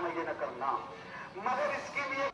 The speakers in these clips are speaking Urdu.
میں یہ نہ کرنا، مگر اس کے لیے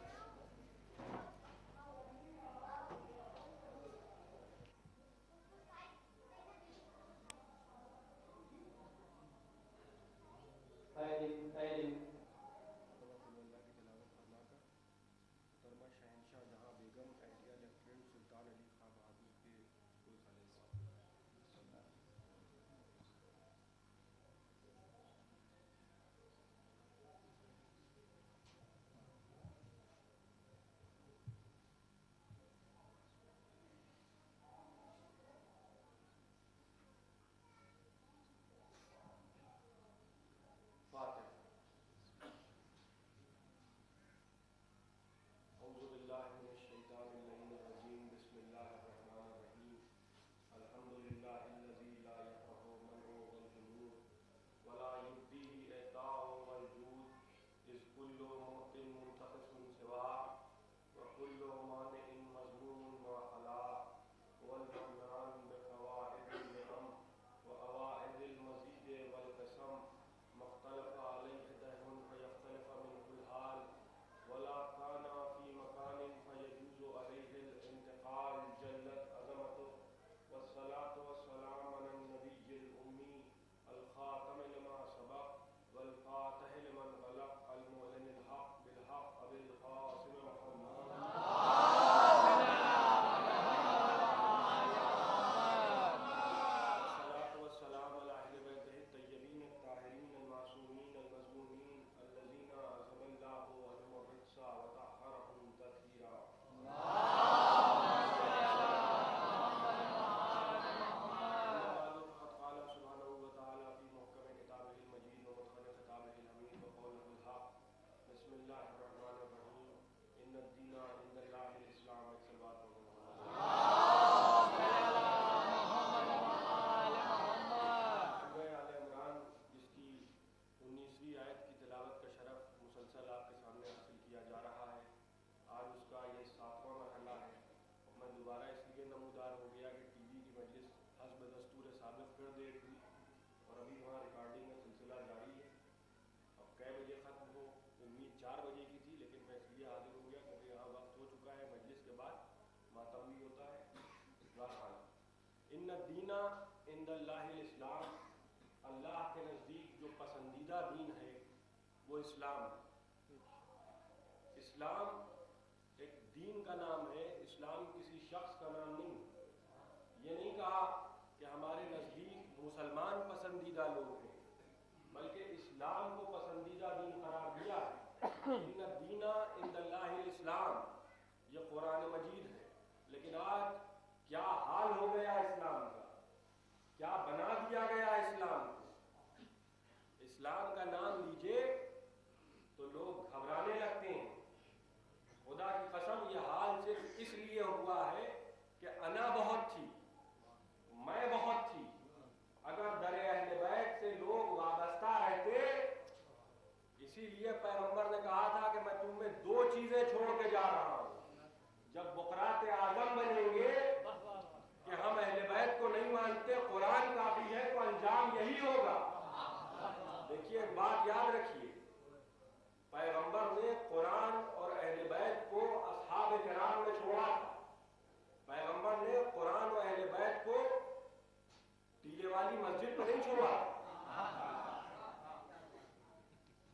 ان الدین عند اللہ الاسلام، اللہ کے نزدیک جو پسندیدہ دین ہے وہ اسلام ہے۔ اسلام ایک دین کا نام ہے، اسلام کسی شخص کا نام نہیں۔ یہ نہیں کہا کہ ہمارے نزدیک مسلمان پسندیدہ لوگ ہیں، بلکہ اسلام کو پسندیدہ دین قرار دیا ہے۔ ان الدین عند اللہ الاسلام، یہ قرآن مجید ہے۔ لیکن آج کیا حال ہو گیا اسلام کا، کیا بنا دیا گیا اسلام کو۔ اسلام کا نام لیجئے تو لوگ گھبرانے لگتے ہیں۔ خدا کی قسم یہ حال صرف اس لیے ہوا ہے کہ انا بہت تھی، میں بہت تھی۔ اگر در اہل بیت سے لوگ وابستہ رہتے، اسی لیے پیغمبر نے کہا تھا کہ میں تم میں دو چیزیں چھوڑ کے جا رہا ہوں۔ جب بقرات اعظم بنیں گے کہ ہم اہل بیت کو نہیں مانتے، قرآن کافی ہے، تو انجام یہی ہوگا۔ دیکھیے ایک بات یاد رکھیے، پیغمبر نے قرآن اور اہل بیت کو اصحاب کرام میں چھوڑا تھا۔ پیغمبر نے قرآن اور اہل بیت کو ٹیلے والی مسجد میں نہیں چھوڑا،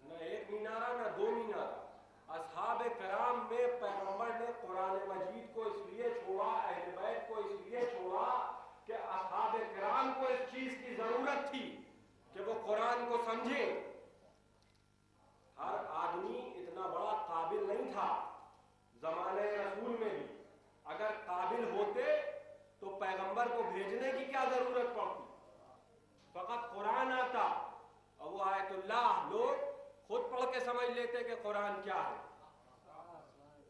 نہ ایک مینارہ نہ دو مینارہ۔ اصحاب کرام میں پیغمبر نے قرآن مجید کو اس لیے چھوڑا، اہل بیت کو اس لیے چھوڑا کہ اصحاب کرام کو اس چیز کی ضرورت تھی کہ وہ قرآن کو سمجھیں۔ ہر آدمی اتنا بڑا قابل نہیں تھا زمانے رسول میں بھی۔ اگر قابل ہوتے تو پیغمبر کو بھیجنے کی کیا ضرورت پڑتی؟ فقط قرآن آتا اور وہ آیت اللہ لوگ خود پڑھ کے سمجھ لیتے کہ قرآن کیا ہے۔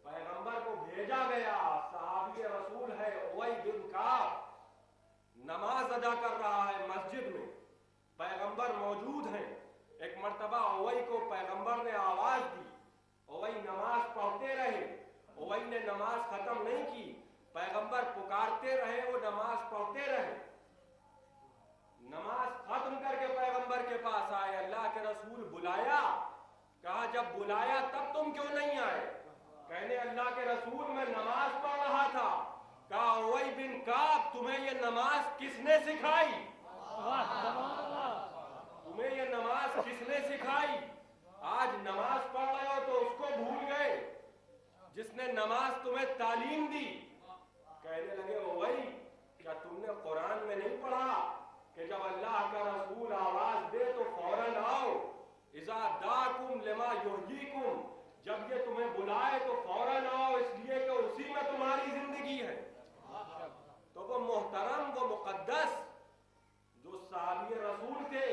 پیغمبر کو بھیجا گیا، صحابی رسول ہے اوئی بن کعب، نماز ادا کر رہا ہے مسجد میں، پیغمبر موجود ہیں۔ ایک مرتبہ اوئی کو پیغمبر نے آواز دی، اوئی نماز پڑھتے رہے، اوئی نے نماز ختم نہیں کی، پیغمبر پکارتے رہے، وہ نماز پڑھتے رہے۔ نماز ختم کر کے پیغمبر کے پاس آئے، اللہ کے رسول بلایا، کہا جب بلایا تب تم کیوں نہیں آئے؟ کہنے اللہ کے رسول میں نماز پڑھ رہا تھا۔ کہا اوئی بن کعب تمہیں یہ نماز کس نے سکھائی؟ تمہیں یہ نماز کس نے سکھائی؟ آج نماز پڑھ رہے ہو تو اس کو بھول گئے جس نے نماز تمہیں تعلیم دی۔ کہنے لگے اوئی کیا تم نے قرآن میں نہیں پڑھا کہ جب اللہ کا رسول آواز دے تو فوراً آؤ؟ اذا دعاکم لما یحییکم، جب یہ تمہیں بلائے تو فوراً آؤ، اس لیے کہ اسی میں تمہاری زندگی ہے۔ تو وہ محترم، وہ مقدس جو صحابی رسول تھے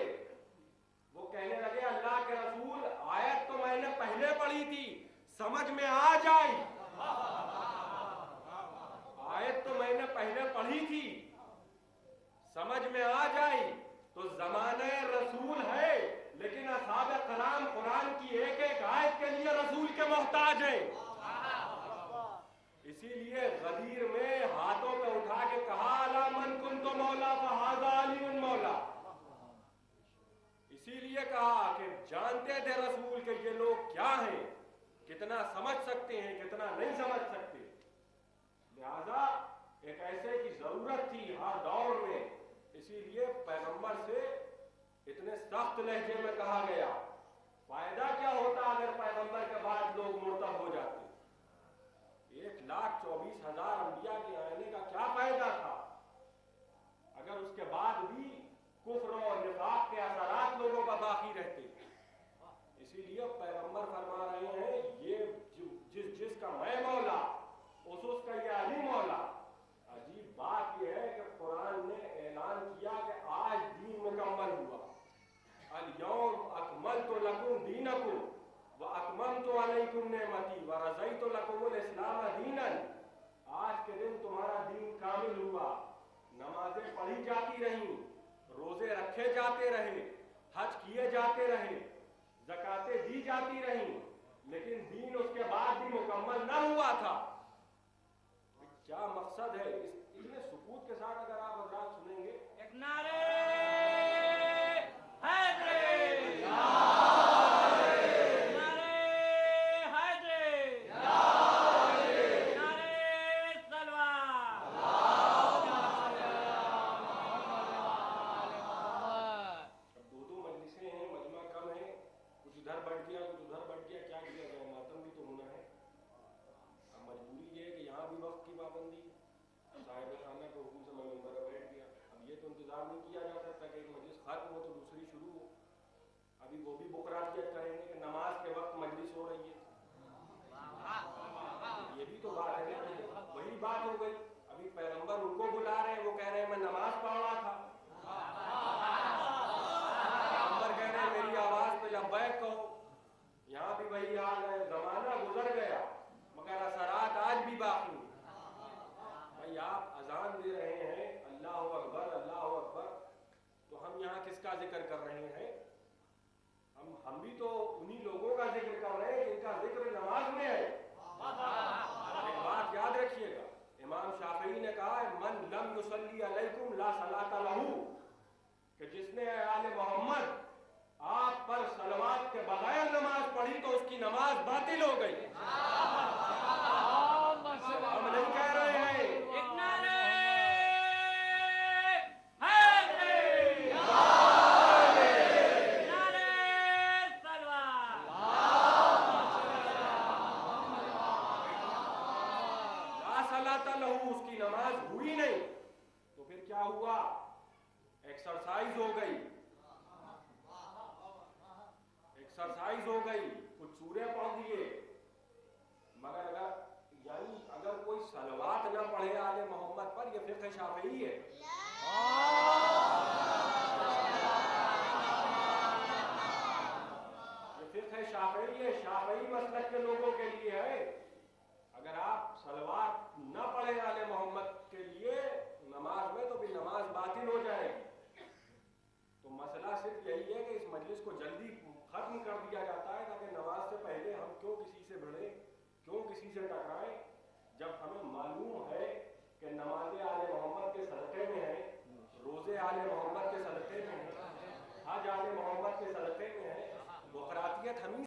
وہ کہنے لگے اللہ کے رسول آیت تو میں نے پہلے پڑھی تھی، سمجھ میں آ جائی، آیت تو میں نے پہلے پڑھی تھی سمجھ میں آ جائی۔ تو زمانہ رسول ہے لیکن اصحاب کرام قرآن کی ایک ایک آیت کے لیے رسول کے محتاج ہیں۔ اسی لیے غدیر میں ہاتھوں پہ اٹھا کے کہا الا من کنت مولا فہذا علی مولا، اسی لیے کہا کہ جانتے تھے رسول کہ یہ لوگ کیا ہیں، کتنا سمجھ سکتے ہیں کتنا نہیں سمجھ سکتے، لہذا ایک ایسے کی ضرورت تھی ہر دور میں۔ اسی لیے پیغمبر سے اتنے سخت لہجے میں کہا گیا۔ فائدہ کیا ہوتا اگر پیغمبر کے بعد لوگ مرتد ہو جاتے؟ 1,24,000 انبیاء کے آنے کا کیا فائدہ تھا اگر اس کے بعد بھی کفر اور نفاق کے اثرات لوگوں کا باقی رہتے؟ اسی لیے پیغمبر فرما رہے ہیں یہ جس کا میں مولا اس کا یہ علی مولا۔ عجیب بات یہ ہے کہ قرآن نے اعلان کیا کہ آج دین مکمل ہوا، الیوم اکملت لکم دینکم واتممت علیکم نعمتی ورضیت لکم الاسلام دینا۔ آج کے دن تمہارا دین کامل ہوا، نمازیں پڑھی جاتی رہیں، روزے رکھے جاتے رہے، حج کیے جاتے رہے، زکاتیں دی جاتی رہیں، لیکن دین اس کے بعد بھی مکمل نہ ہوا تھا۔ کیا مقصد ہے؟ اتنے سکوت کے ساتھ اگر آپ حضرات سنیں گے، ایک نعرے حیدری، نعرے حیدری، نعرے سلوات۔ اب دو مجلسیں ہیں، مجمع کم ہے، کچھ ادھر بڑھ گیا کچھ ادھر بڑھ گیا، کیا کیا جائے؟ ماتم بھی تو ہونا ہے۔ اب مجبوری یہ ہے کہ یہاں بھی وقت کی پابندی، صاحب خانہ کے حکم سے میں ممبر پر بیٹھ گیا۔ اب یہ تو انتظار نہیں کیا جا سکتا کہ ایک مجلس ختم ہو تو دوسری شروع ہو۔ ابھی وہ بھی بکراتیت کریں گے کہ نماز کے وقت مجلس ہو رہی ہے، یہ بھی تو بات ہے نا، وہی بات ہو گئی۔ ابھی پیغمبر ان کو بلا رہے ہیں، وہ کہہ رہے ہیں میں نماز پڑھ رہا تھا، پیغمبر کہہ رہے ہیں میری آواز پہ لبیک کہو۔ یہاں بھی وہی حال ہے، زمانہ گزر گیا مگر اثرات آج بھی باقی ہیں۔ بھائی آپ اذان دے رہے ہیں اللہ اکبر اللہ اکبر، تو ہم یہاں کس کا ذکر کر رہے ہیں؟ ہم بھی تو انہی لوگوں کا ذکر کر رہے ہیں جن کا ذکر نماز میں ہے۔ ایک بات یاد رکھیے گا، امام شافعی نے کہا ہے من لم یصلی علیکم لا صلاۃ لہ، کہ جس نے اے آل محمد آپ پر صلوات کے بغیر نماز پڑھی تو اس کی نماز باطل ہو گئی۔ ہم نہیں کہہ رہے ہیں ایک نعرے حیدری، نعرے سلوات۔ لا صلاۃ لہ، اس کی نماز ہوئی نہیں، تو پھر کیا ہوا؟ ایکسرسائز ہو گئی، ایکسرسائز ہو گئی، کچھ سورے پڑھ دیے، مگر اگر کوئی صلوات نہ پڑھے آل محمد پر، یہ فقہ شافعی ہے۔ یہ فقہ شافعی ہے، شافعی مسلک کے لوگوں کے لیے ہے۔ اگر آپ صلوات نہ پڑھے آل محمد کے لیے نماز میں تو بھی نماز باطل ہو جائے گی۔ تو مسئلہ صرف یہی ہے کہ اس مجلس کو جلدی ختم کر دیا جاتا ہے تاکہ نماز سے پہلے ہم کیوں کسی سے بھڑیں، کیوں کسی سے ٹکرائیں، جب ہمیں معلوم ہے کہ نماز آل محمد کے صدقے میں ہے، روزے آل محمد کے صدقے میں ہے، حج آل محمد کے صدقے میں ہے، بکراتیت ہم